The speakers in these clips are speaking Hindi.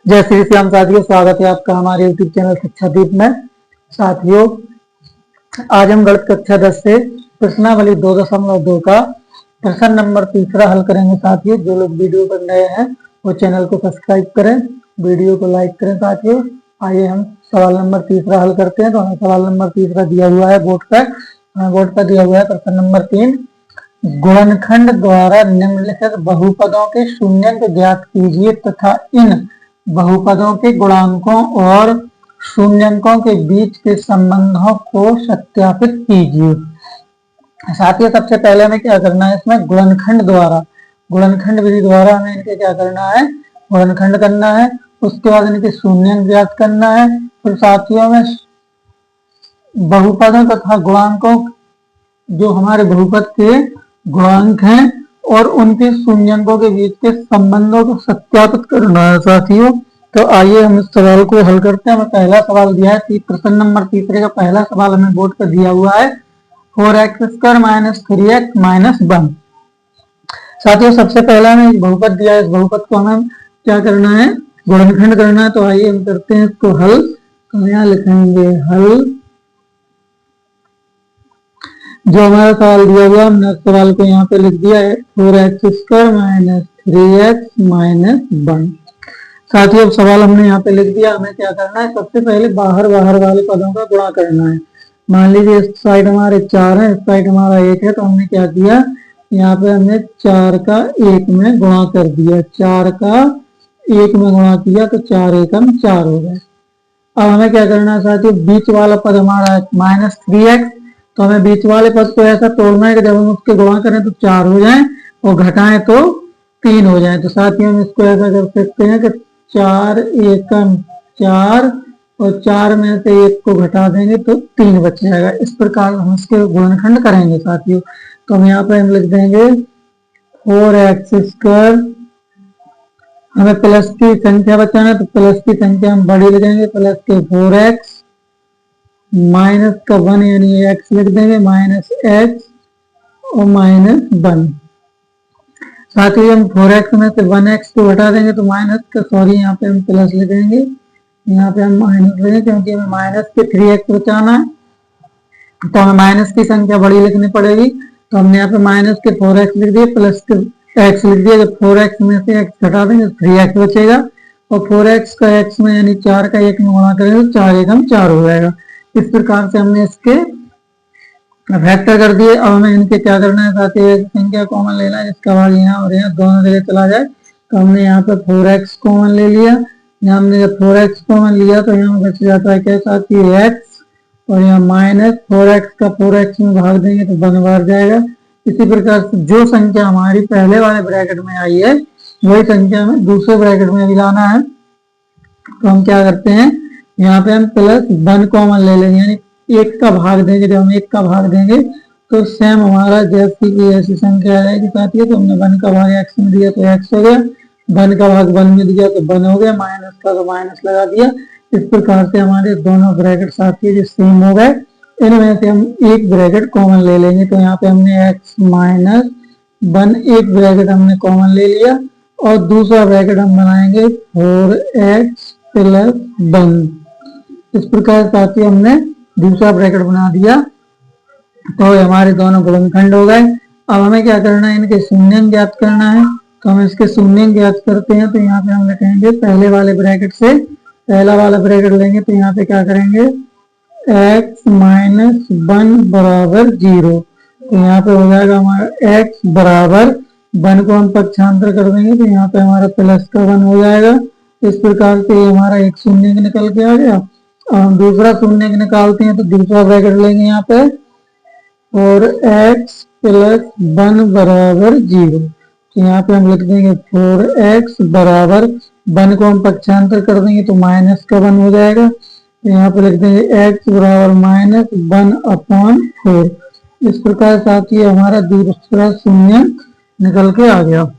जय श्री श्याम साथियों, स्वागत है आपका हमारे यूट्यूब चैनल शिक्षादीप में। साथियों, आज हम गणित कक्षा 10 से प्रश्नावली 2.2 का प्रश्न नंबर 3 हल करेंगे। साथियों, जो लोग वीडियो पर नए हैं वो चैनल को सब्सक्राइब करें, वीडियो को लाइक करें। साथियों, आइए हम सवाल नंबर 3 हल करते हैं। तो हमें सवाल नंबर 3 दिया हुआ है बोर्ड पर। बोर्ड पर दिया हुआ है प्रश्न नंबर 3, गुणनखंड द्वारा निम्नलिखित बहुपदों के शून्यंक ज्ञात कीजिए तथा इन बहुपदों के गुणांकों और शून्यंकों के बीच के संबंधों को सत्यापित कीजिए। साथियों, सबसे पहले हमें क्या करना है, इसमें गुणनखंड विधि द्वारा हमें इनके क्या करना है, गुणनखंड करना है। उसके बाद इनके शून्यंक ज्ञात करना है। फिर साथियों में बहुपदों तथा गुणांकों, जो हमारे बहुपद के गुणांक हैं और उनके शून्यंकों के बीच के संबंधों को सत्यापित करना है। साथियों, तो आइए हम इस सवाल को हल करते हैं। हमें पहला सवाल दिया है, प्रश्न नंबर 3 का पहला सवाल हमें बोर्ड पर दिया हुआ है, 4x² - 3x - 1। साथियों, सबसे पहला हमें एक बहुपद दिया है, इस बहुपद को हमें क्या करना है, गुणनखंड करना है। तो आइए हम करते हैं इसको हल। तो यहाँ लिखेंगे हल। जो हमारा सवाल दिया हुआ, हमने सवाल को यहाँ पे लिख दिया है, 4x² - 3x - 1। साथियों, अब सवाल हमने यहाँ पे लिख दिया। हमें क्या करना है, सबसे पहले बाहर वाले पदों का गुणा करना है। मान लीजिए इस साइड हमारे 4 है, इस साइड हमारा 1 है। तो हमने क्या किया, यहाँ पे हमने 4 का 1 में गुणा कर दिया। 4 का 1 में गुणा किया तो 4 एकम 4 हो गए। अब हमें क्या करना है साथियों, बीच वाला पद हमारा है -3x। तो हमें बीच वाले पद को ऐसा तोड़ना है कि जब हम उसके गुणा करें तो 4 हो जाए और घटाएं तो 3 हो जाए। तो साथियों, हम इसको ऐसा कर सकते हैं कि 4 एकम 4 और 4 में से 1 को घटा देंगे तो 3 बच जाएगा। इस प्रकार हम इसके गुणनखंड करेंगे। साथियों, तो हम यहाँ पे हम लिख देंगे 4x²। हमें प्लस की संख्या बचाना है तो प्लस की संख्या हम बड़ी लिखेंगे, प्लस के 4x माइनस का 1 यानी x लिख देंगे, -x और -1। साथियों, हम 4x में से 1x को हटा देंगे तो माइनस का, सॉरी यहाँ पे हम प्लस लिखेंगे, यहाँ पे हम माइनस लिखेंगे क्योंकि हमें माइनस के 3x बचाना है। तो हमें माइनस की संख्या बड़ी लिखनी पड़ेगी। तो हमने यहाँ पे माइनस के 4x लिख दिए, प्लस के x लिख दिया। जब 4x में से x घटा देंगे तो 3x बचेगा और 4x का x में यानी 4 का 1 में गुणा करेंगे तो 4 एकम 4 हो जाएगा। इस प्रकार से हमने इसके फैक्टर कर दिए। अब हमें इनके क्या करना है साथियों, संख्या कॉमन लेना है, जिसका भाग यहाँ और यहाँ दोनों जगह चला जाए। तो हमने यहाँ पे 4x कॉमन ले लिया। यहाँ हमने जब 4x कॉमन लिया तो यहाँ बच जाता है क्या साथियों, x और यहाँ -4x का 4x में भाग देंगे तो 1 बार जाएगा। इसी प्रकार से जो संख्या हमारी पहले वाले ब्रैकेट में आई है वही संख्या हमें दूसरे ब्रैकेट में भी लाना है। तो हम क्या करते हैं, यहाँ पे हम +1 कॉमन ले लेंगे, यानी 1 का भाग देंगे। जब हम 1 का भाग देंगे तो सेम हमारा जैसी की ऐसी संख्या आएगी साथियों। तो हमने 1 का भाग x में दिया तो x हो गया, 1 का भाग 1 में दिया तो 1 हो गया, माइनस का तो माइनस लगा दिया। इस प्रकार से हमारे दोनों ब्रैकेट साथियों जो सेम हो गए, इनमें से हम एक ब्रैकेट कॉमन ले लेंगे। तो यहाँ पे हमने x - 1 एक ब्रैकेट हमने कॉमन ले लिया और दूसरा ब्रैकेट हम बनाएंगे 4x + 1। इस प्रकार साथियों हमने दूसरा ब्रैकेट बना दिया तो हमारे दोनों गुणनखंड हो गए। अब हमें क्या करना है, इनके शून्यंक ज्ञात करना है। तो हम इसके शून्यंक ज्ञात करते हैं। तो यहाँ पे हम लिखेंगे पहले वाले ब्रैकेट से पहला वाला ब्रैकेट लेंगे। तो यहाँ पे क्या करेंगे, x - 1 बराबर 0। तो यहाँ पे हो जाएगा हमारा x बराबर 1 को हम पक्षांतर कर देंगे तो यहाँ पे हमारा प्लस का 1 हो जाएगा। इस प्रकार से हमारा एक शून्यंक निकल के आ गया। हम दूसरा शून्यंक निकालते हैं तो दूसरा ब्रैकेट लेंगे यहाँ पे 4x + 1 बराबर 0। तो यहाँ पे हम लिख देंगे 4x बराबर 1 को हम पक्षांतर कर देंगे तो माइनस का 1 हो जाएगा। तो यहाँ पे लिख देंगे x बराबर -1/4। इस प्रकार साथियों हमारा दूसरा शून्यंक निकल के आ गया। अब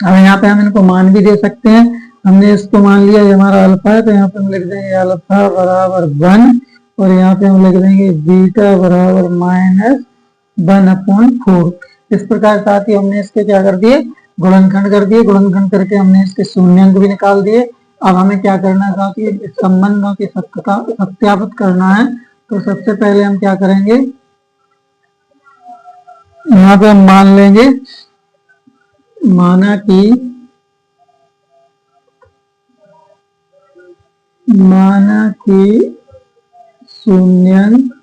यहाँ पे हम इनको मान भी दे सकते हैं। हमने इसको मान लिया ये हमारा अल्फा है, तो यहाँ पे हम लिख देंगे अल्फा बराबर 1 और यहाँ पे हम लिख देंगे बीटा बराबर -1/4। इस प्रकार साथियों हमने इसके क्या कर दिए, गुणनखंड कर दिए। गुणनखंड करके हमने इसके शून्यंक भी निकाल दिए। अब हमें क्या करना है साथियों, इस संबंधों की सत्यता सत्यापित करना है। तो सबसे पहले हम क्या करेंगे, यहाँ पे हम मान लेंगे, माना कि शून्यंक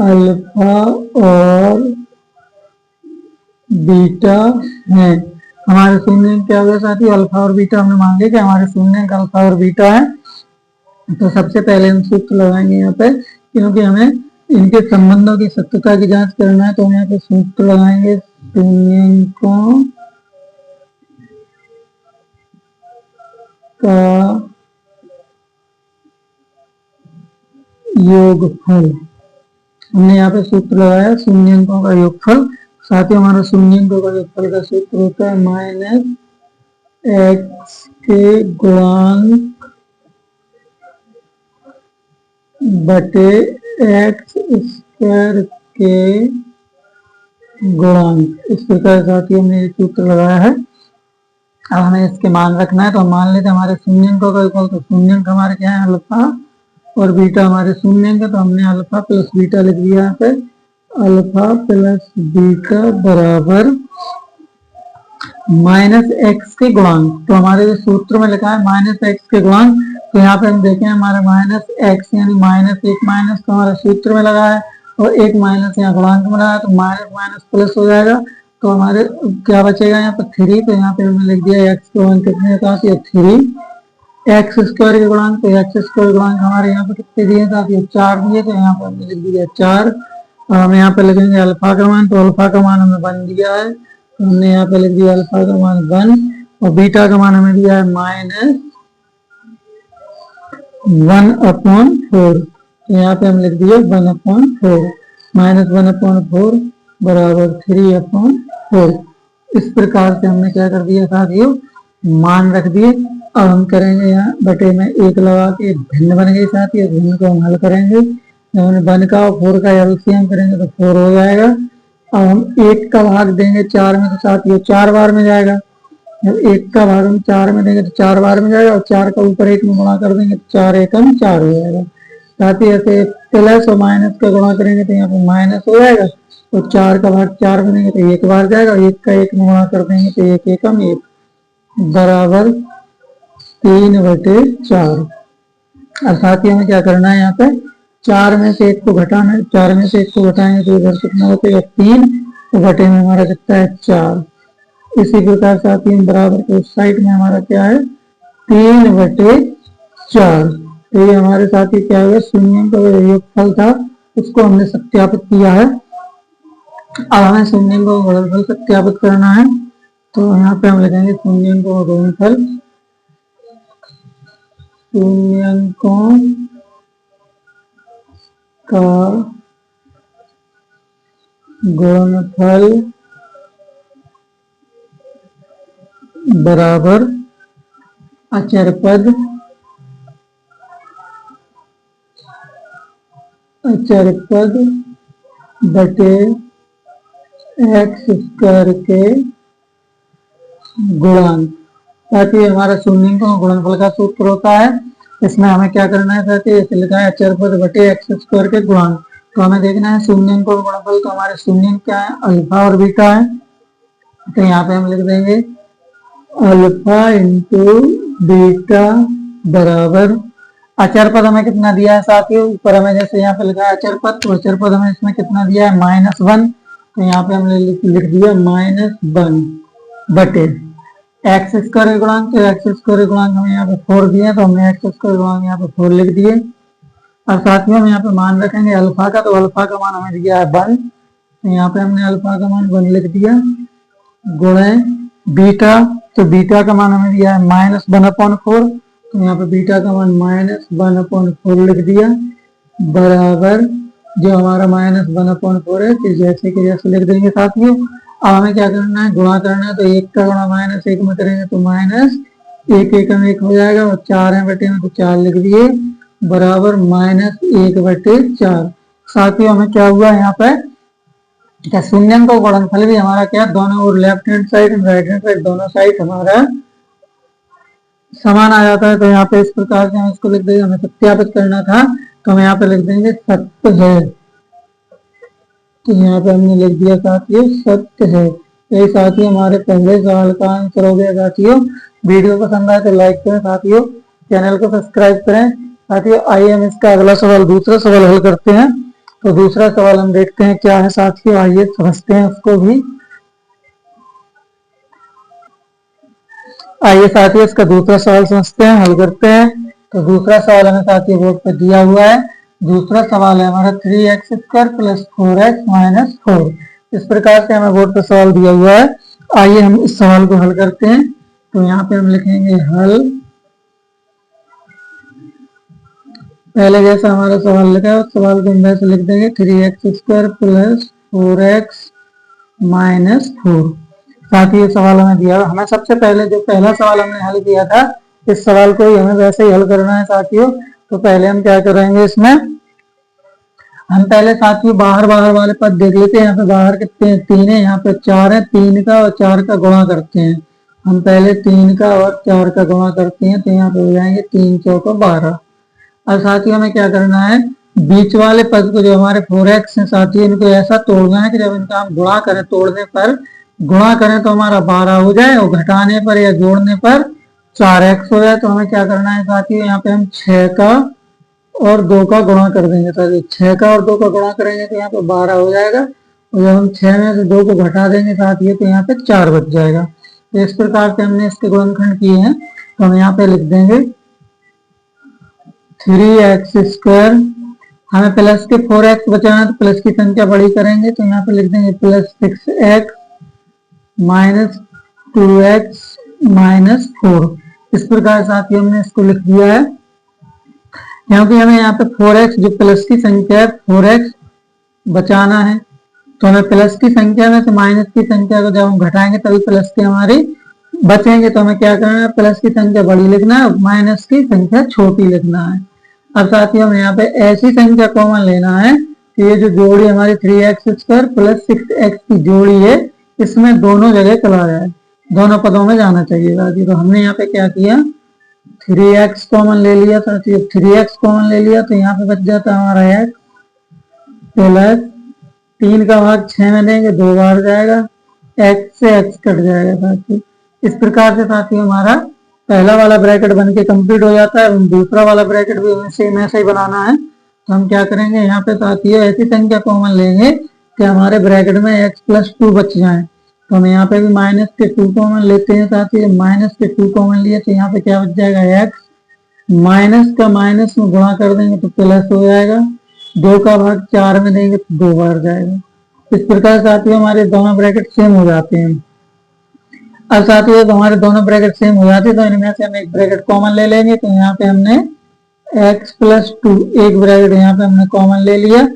अल्फा और बीटा है। हमारे शून्यंक क्या होगा साथियों, अल्फा और बीटा। हमने मान लिया कि हमारे शून्यंक अल्फा और बीटा है। तो सबसे पहले हम सूत्र लगाएंगे यहाँ पे, क्योंकि हमें इनके संबंधों की सत्यता की जांच करना है। तो हम यहाँ पे सूत्र लगाएंगे, शून्यंकों का योगफल। हमने यहाँ पे सूत्र लगाया शून्यंकों का योगफल। साथ ही हमारा शून्यंकों का योगफल का सूत्र होता है माइनस एक्स के गुणांक बटे एक्स स्क्वायर के गुणांक। इस प्रकार साथ ही हमने ये सूत्र लगाया है। अब हमें इसके मान रखना है। तो हम मान लेते हैं हमारे शून्यंकों का योगफल, तो शून्यंक हमारे क्या है, अल्फा और बीटा हमारे शून्यंक है। तो हमने अल्फा प्लस बीटा लिख दिया यहाँ पे, अल्फा प्लस बीटा बराबर माइनस एक्स के गुणांक। तो हमारे जो सूत्र में लिखा है माइनस एक्स के गुणांक, तो यहाँ पे हम देखें हमारा माइनस एक्स यानी माइनस एक माइनस तो हमारे सूत्र में लगा है, और एक माइनस यहाँ गुणांक में लगा है, तो माइनस माइनस प्लस हो जाएगा। तो हमारे क्या बचेगा यहाँ पे 3। तो यहाँ पे हमने लिख दिया एक्स के गुणांक कितने था, 3 एक्स स्क्वायर के गुणांक। तो एक्स स्क्वायर गुणांक हमारे यहाँ पे कितने दिए था, 4 दिए। तो यहाँ पे हमने लिख दिया 4। और हम यहाँ पे लिखेंगे अल्फा का मान, तो अल्फा का मान हमें 1 दिया है। तो हमने यहाँ पे लिख दिया अल्फा का मान 1, और बीटा का मान हमें दिया है माइनस 1/4। तो यहाँ पे हम लिख दिया 1/4, माइनस 1/4 बराबर 3/4। इस प्रकार से हमने क्या कर दिया साथियों, मान रख दिए। अब हम करेंगे यहाँ बटे में 1 लगा के भिन्न बन गई साथियों, भिन्न को हम हल करेंगे। जब हमने 1 का और 4 का एलसीएम करेंगे तो 4 हो जाएगा। अब हम 1 का भाग देंगे 4 में, तो साथियों 4 बार में जाएगा। जब 1 का भाग हम 4 में देंगे तो 4 बार में जाएगा, और 4 का ऊपर 1 में गुणा कर देंगे तो 4 एकम 4 हो जाएगा। साथ ही ऐसे प्लस और माइनस का गुणा करेंगे तो यहाँ पे माइनस हो जाएगा। तो 4 का भाग 4 में देंगे तो 1 बार जाएगा, और 1 का 1 में गुणा कर देंगे तो 1 एकम 1 बराबर 3/4। और साथ ही हमें क्या करना है, यहाँ पे 4 में से 1 को घटाना है। 4 में से 1 को घटाएंगे तो इधर कितना होता है 3, तो बटे में हमारा कितना है 4। इसी प्रकार साथ ही बराबर के उस साइड में हमारा क्या है 3/4। तो ये हमारे साथ ही क्या हुआ, शून्यंक का योगफल था, उसको हमने सत्यापित किया है। अब हमें शून्यंकों का गुणनफल सत्यापित करना है। तो यहाँ पे हम लिखेंगे शून्यंकों का गुणनफल, शून्यंकों का गुणनफल बराबर अचरपद बटे एक्स स्क्वायर के गुणांक। ताकि हमारा शून्यंकों का गुणनफल का सूत्र होता है। इसमें हमें क्या करना है साथी, इसे लिखा है अचरपद बटे एक्स स्क्वायर के गुणांक। तो हमें देखना है शून्यंकों का गुणनफल। तो हमारे शून्यंक क्या है, अल्फा और बीटा है। तो यहाँ पे हम लिख देंगे अल्फा इंटू बीटा बराबर, अचरपद हमें कितना दिया है साथियों, ऊपर हमें जैसे यहाँ पे लिखा है अचरपद, तो अचरपद हमें इसमें कितना दिया है -1। तो यहाँ पे हमने लिख दिया -1 बटे एक्स स्क्वायर के गुणांक। तो एक्स स्क्वायर के गुणांक हमें यहाँ पे 4 दिए, तो हमने एक्स स्क्वायर गुणांक यहाँ पे 4 लिख दिए। और साथियों हम यहाँ पे मान रखेंगे अल्फा का, तो अल्फा का मान हमें दिया है 1, तो यहाँ पे हमने अल्फा का मान 1 लिख दिया, गुणे बीटा, तो बीटा का मान हमें दिया है -1/4, तो यहाँ पे बीटा का मान -1/4 लिख दिया, बराबर जो हमारा -1/4 है, तो जैसे कि जैसे लिख देंगे साथियों। अब हमें क्या करना है, गुणा करना है। तो 1 का गुणा -1 में करेंगे तो -1 एकम 1 हो जाएगा, और 4 है बटे में तो 4 लिख दिए, बराबर -1/4। साथियों हमें क्या हुआ यहाँ पे, क्या शून्यंक का गुणनफल भी हमारा क्या, दोनों और left hand side and right hand side दोनों साइड हमारा समान आ जाता है तो यहाँ पे इस प्रकार से हम इसको लिख देंगे, हमें सत्यापित करना था तो हम यहाँ पे लिख देंगे सत्य है। तो यहाँ पे हमने लिख दिया साथियों सत्य है। यही साथियों हमारे पहले सवाल का आंसर हो गया साथियों। वीडियो पसंद आए तो लाइक करें साथियों, चैनल को सब्सक्राइब करें साथियों। आइए हम इसका अगला सवाल दूसरा सवाल हल करते हैं। तो दूसरा सवाल हम देखते हैं क्या है साथियों, आइए समझते हैं उसको भी। आइए साथियों इसका दूसरा सवाल समझते हैं, हल करते हैं। तो दूसरा सवाल हमें साथियों बोर्ड पर दिया हुआ है। दूसरा सवाल है हमारा 3x² प्लस 4x माइनस 4। इस प्रकार से हमें बोर्ड पर सवाल दिया हुआ है। आइए हम इस सवाल को हल करते हैं। तो यहाँ पे हम लिखेंगे हल। पहले जैसा हमारा सवाल लिखा है उस सवाल को हम वैसे लिख देंगे 3x² प्लस 4x माइनस 4। साथ ही ये सवाल हमें दिया, हमें सबसे पहले जो पहला सवाल हमने हल किया था इस सवाल को ही हमें वैसे ही हल करना है साथियों। तो पहले हम क्या करेंगे, इसमें हम पहले साथियों बाहर वाले पद देख लेते हैं। यहाँ पे बाहर कितने हैं, 3 है, यहाँ पे 4 है। 3 का और 4 का गुणा करते हैं। हम पहले 3 का और 4 का गुणा करते हैं तो यहाँ पे हो जाएंगे 3 चौका 12। और साथियों हमें क्या करना है, बीच वाले पद को जो हमारे 4x है साथियों इनको ऐसा तोड़ना है कि जब इनका हम गुणा करें, तोड़ने पर गुणा करें तो हमारा 12 हो जाए और घटाने पर या जोड़ने पर 4x हो जाए। तो हमें क्या करना है साथियों, यहाँ पे हम 6 का और 2 का गुणा कर देंगे। तो 6 का और 2 का गुणा करेंगे तो यहाँ पे 12 हो जाएगा और जब हम 6 में से 2 को घटा देंगे साथियों तो यहाँ पे 4 बच जाएगा। तो इस प्रकार से हमने इसके गुणनखंड किए हैं। तो हम यहाँ पे लिख देंगे 3x²। हमें प्लस के 4x बचाना तो प्लस की संख्या बड़ी करेंगे तो यहाँ पे लिख देंगे plus 6x minus 2x minus 4। इस प्रकार साथियों हमने इसको लिख दिया है। क्योंकि हमें यहाँ पे 4x जो प्लस की संख्या है 4x बचाना है तो हमें प्लस की संख्या में से माइनस की संख्या को जब हम घटाएंगे तभी प्लस के हमारी बचेंगे। तो हमें क्या करना है, प्लस की संख्या बड़ी लिखना है, माइनस की संख्या छोटी लिखना है। अब साथियों हमें यहाँ पे ऐसी संख्या कॉमन लेना है कि ये जो जोड़ी हमारी 3x² प्लस 6x की जोड़ी है इसमें दोनों जगह चला जाए, दोनों पदों में जाना चाहिए साथियों। तो हमने यहाँ पे क्या किया, 3x कॉमन ले लिया साथियों। 3x कॉमन ले लिया तो यहाँ पे बच जाता है हमारा x प्लस 3 का भाग 6 में देंगे 2 बार जाएगा, x से x कट जाएगा साथियों। इस प्रकार से साथियों हमारा पहला वाला ब्रैकेट बन के कंप्लीट हो जाता है। दूसरा वाला ब्रैकेट भी हमें सेम ऐसा ही बनाना है। तो हम क्या करेंगे, यहाँ पे साथियों ऐसी संख्या कॉमन लेंगे कि हमारे ब्रैकेट में x प्लस 2 बच जाए। तो हम यहाँ पे भी माइनस के 2 कॉमन लेते हैं साथियों। माइनस के 2 कॉमन लिए तो यहाँ पे क्या बच जाएगा, x माइनस का माइनस में गुणा कर देंगे तो प्लस हो जाएगा, 2 का भाग 4 में देंगे तो 2 बार जाएगा। इस प्रकार साथियों हमारे दोनों ब्रैकेट सेम हो जाते हैं। अब साथियों जब हमारे दोनों ब्रैकेट सेम हो जाते हैं तो इनमें से हम एक ब्रैकेट कॉमन ले लेंगे। तो यहाँ पे हमने x प्लस 2 एक ब्रैकेट यहाँ पे हमने कॉमन ले लिया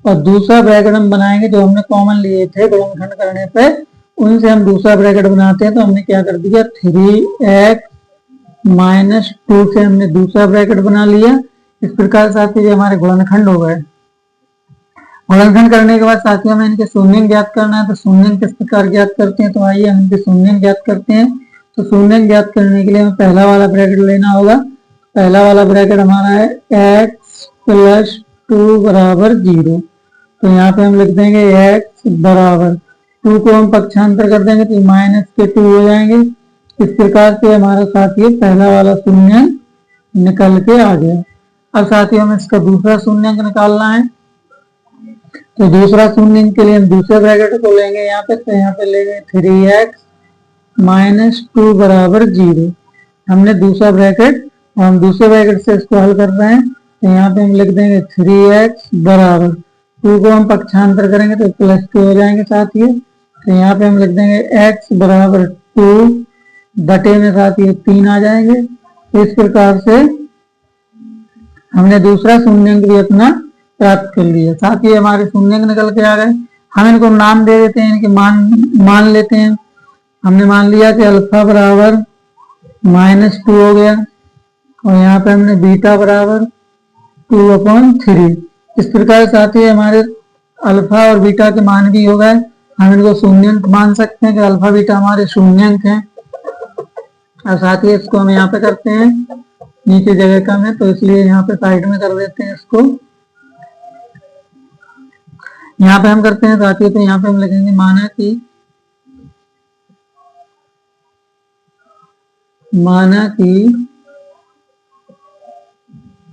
और दूसरा ब्रैकेट हम बनाएंगे जो हमने कॉमन लिए थे गुणनखंड करने पे, उनसे हम दूसरा ब्रैकेट बनाते हैं। तो हमने क्या कर दिया, 3x माइनस 2 से हमने दूसरा ब्रैकेट बना लिया। इस प्रकार साथियों हमारे गुणनखंड हो गए। गुणनखंड करने के बाद साथियों हमें इनके शून्य ज्ञात करना है। तो शून्य किस प्रकार ज्ञात करते हैं, तो आइए हम इनके शून्य ज्ञात करते हैं। तो शून्य ज्ञात करने के लिए हमें पहला वाला ब्रैकेट लेना होगा। पहला वाला ब्रैकेट हमारा है x प्लस 2 बराबर 0। तो यहाँ पे हम लिख देंगे x बराबर 2 को हम पक्षांतर कर देंगे तो माइनस के 2 हो जाएंगे। इस प्रकार से हमारा साथियों पहला वाला शून्य निकल के आ गया। अब साथियों हमें इसका दूसरा शून्य निकालना है। तो दूसरा शून्य के लिए हम दूसरे ब्रैकेट को लेंगे यहाँ पे। तो यहाँ पे लेंगे 3x माइनस 2 बराबर 0। हमने दूसरा ब्रैकेट, हम दूसरे ब्रैकेट से इसको हल कर रहे हैं। तो यहाँ पे हम लिख देंगे 3x बराबर 2 को हम पक्षांतर करेंगे तो प्लस 2 हो जाएंगे साथियों। तो यहाँ पे हम लिख देंगे x बराबर 2 बटे में साथियों 3 आ जाएंगे। तो इस प्रकार से हमने दूसरा शून्य भी अपना प्राप्त कर लिया। साथ ही हमारे शून्य निकल के आ गए। हम इनको नाम दे देते हैं, इनके मान लेते हैं। हमने मान लिया कि अल्फा बराबर -2 हो गया और यहाँ पे हमने बीटा बराबर 2/3। इस प्रकार साथ ही हमारे अल्फा और बीटा के मान भी हो गए। हम इनको शून्यंक मान सकते हैं कि अल्फा बीटा हमारे शून्यंक हैं। और साथ ही इसको हम यहाँ पे करते हैं, नीचे जगह कम है तो इसलिए यहाँ पे साइड में कर देते हैं इसको। यहाँ पे हम करते हैं साथियों, तो यहाँ पे हम लिखेंगे माना कि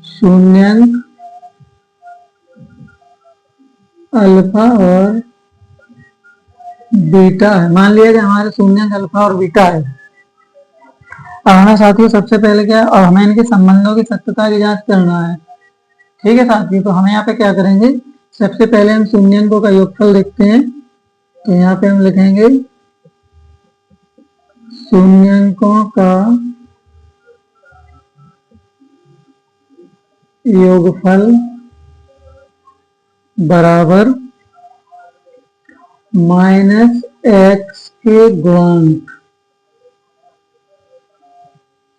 शून्यंक अल्फा और बीटा है। मान लिया कि हमारे शून्यंक अल्फा और बीटा है। अब हमें साथियों सबसे पहले क्या है, और हमें इनके संबंधों की सत्यता की जांच करना है। ठीक है साथियों, तो हम यहाँ पे क्या करेंगे, सबसे पहले हम शून्यंकों का योगफल देखते हैं। तो यहाँ पे हम लिखेंगे शून्यंकों का योगफल बराबर माइनस एक्स के गुणांक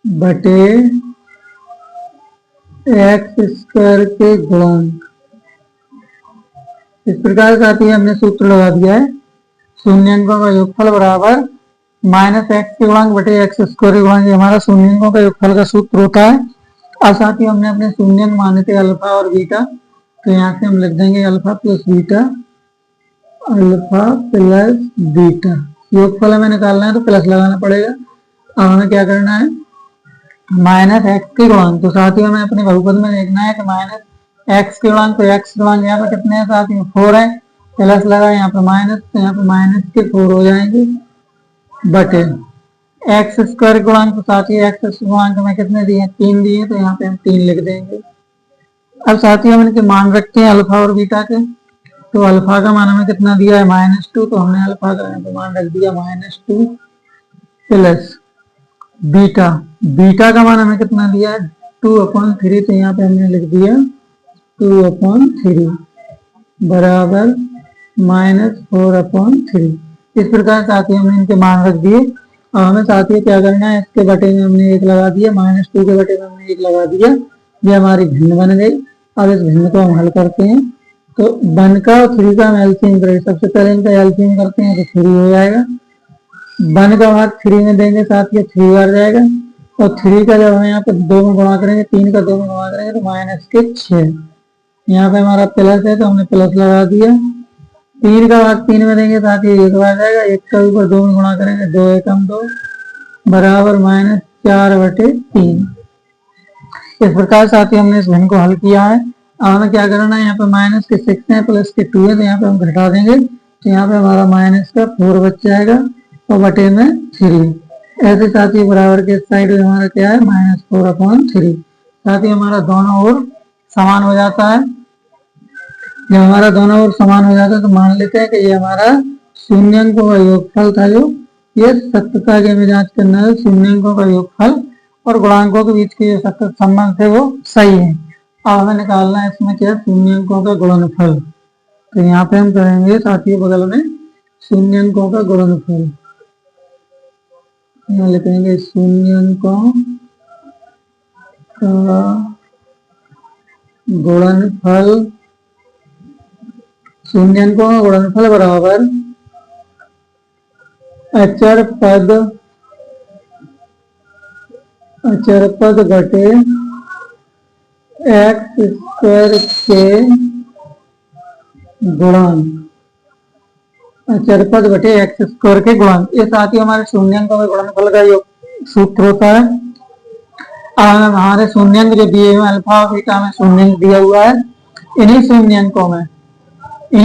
बटे एक्स स्क्वायर के गुणांक। इस प्रकार साथियों हमने सूत्र लगा दिया है, शून्यंकों का योगफल बराबर माइनस एक्स के गुणांक बटे एक्स स्क्वायर के गुणांक। हमारा शून्यंकों का योगफल का सूत्र होता है। अब साथियों हमने अपने शून्यंक माने थे अल्फा और बीटा, तो यहाँ से हम लिख देंगे alpha plus beta, alpha plus beta. योगफल हमें निकालना है तो प्लस लगाना पड़ेगा। अब हमें क्या करना है, माइनस एक्स के गुणांक, तो साथियों हमें अपने बहुपद में देखना है कि माइनस एक्स के गुणांक, तो एक्स गुणांक यहाँ पे कितने हैं साथियों, 4 है। प्लस लगा यहाँ पे माइनस, तो यहाँ पे माइनस के 4 हो जाएंगे बटे एक्स स्क्वायर गुणांक, तो साथियों एक्स गुणांक में कितने दिए, 3 दिए, तो यहाँ पे हम 3 लिख देंगे। अब साथियों हम इनके मान रखते हैं अल्फा और बीटा के। तो अल्फा का मान हमें कितना दिया है, -2, तो हमने अल्फा का यहाँ पे मान रख दिया -2 प्लस बीटा, बीटा का मान हमें कितना दिया है 2/3, तो यहाँ पे हमने लिख दिया 2/3 बराबर -4/3। इस प्रकार साथियों हमने इनके मान रख दिए। और हमें साथियों क्या करना है, इसके बटे में हमने 1 लगा दिया, -2 के बटे में हमने 1 लगा दिया, ये हमारी भिन्न बन गई। अब इस भिन्न को हम हल करते हैं, तो 1 का और 3 का हम एलसीएम करेंगे। सबसे पहले इनका एलसीएम करते हैं तो 3 हो जाएगा, 1 का भाग 3 में देंगे साथियों 3 बार जाएगा, और 3 का जब हम यहाँ पे 2 में गुणा करेंगे, 3 का 2 में गुणा करेंगे तो -6। यहाँ पे हमारा प्लस है तो हमने प्लस लगा दिया, 3 का भाग 3 में देंगे साथियों 1 बार जाएगा, 1 का ऊपर 2 में गुणा करेंगे 2 एकम 2 बराबर -4/3। इस प्रकार साथियों हमने इस भिन्न को हल किया है। अब हमें क्या करना है, यहाँ पे माइनस के 6 है प्लस के 2 है, तो यहाँ पे हम घटा देंगे, तो यहाँ पे हमारा माइनस का 4 बच जाएगा और बटे में 3। ऐसे साथियों बराबर के साइड में हमारा क्या है, -4/3। साथियों हमारा दोनों ओर समान हो जाता है। जब हमारा दोनों ओर समान हो जाता है तो मान लेते हैं कि ये हमारा शून्यंकों का योगफल था। जो ये सत्यता के हमें जांच करना है, शून्यंकों का योगफल और गुणांकों के बीच के जो सतत संबंध थे वो सही है। अब हमें निकालना है इसमें क्या, शून्यंकों का गुणनफल। तो यहाँ पे हम करेंगे साथियों बगल में शून्यंकों का गुणनफल, यहाँ लिखेंगे शून्यंकों का गुणनफल, शून्यंकों का गुणनफल बराबर अचर पद बटे एक्स स्क्वायर के गुणांक, अचर पद बटे एक्स स्क्वायर के गुणांक। ये साथ ही हमारे शून्यंकों के गुणनफल का सूत्र होता है। अब हमारे शून्यंक जो दिए हुए अल्फा और बीटा में शून्यंक दिया हुआ है, इन्हीं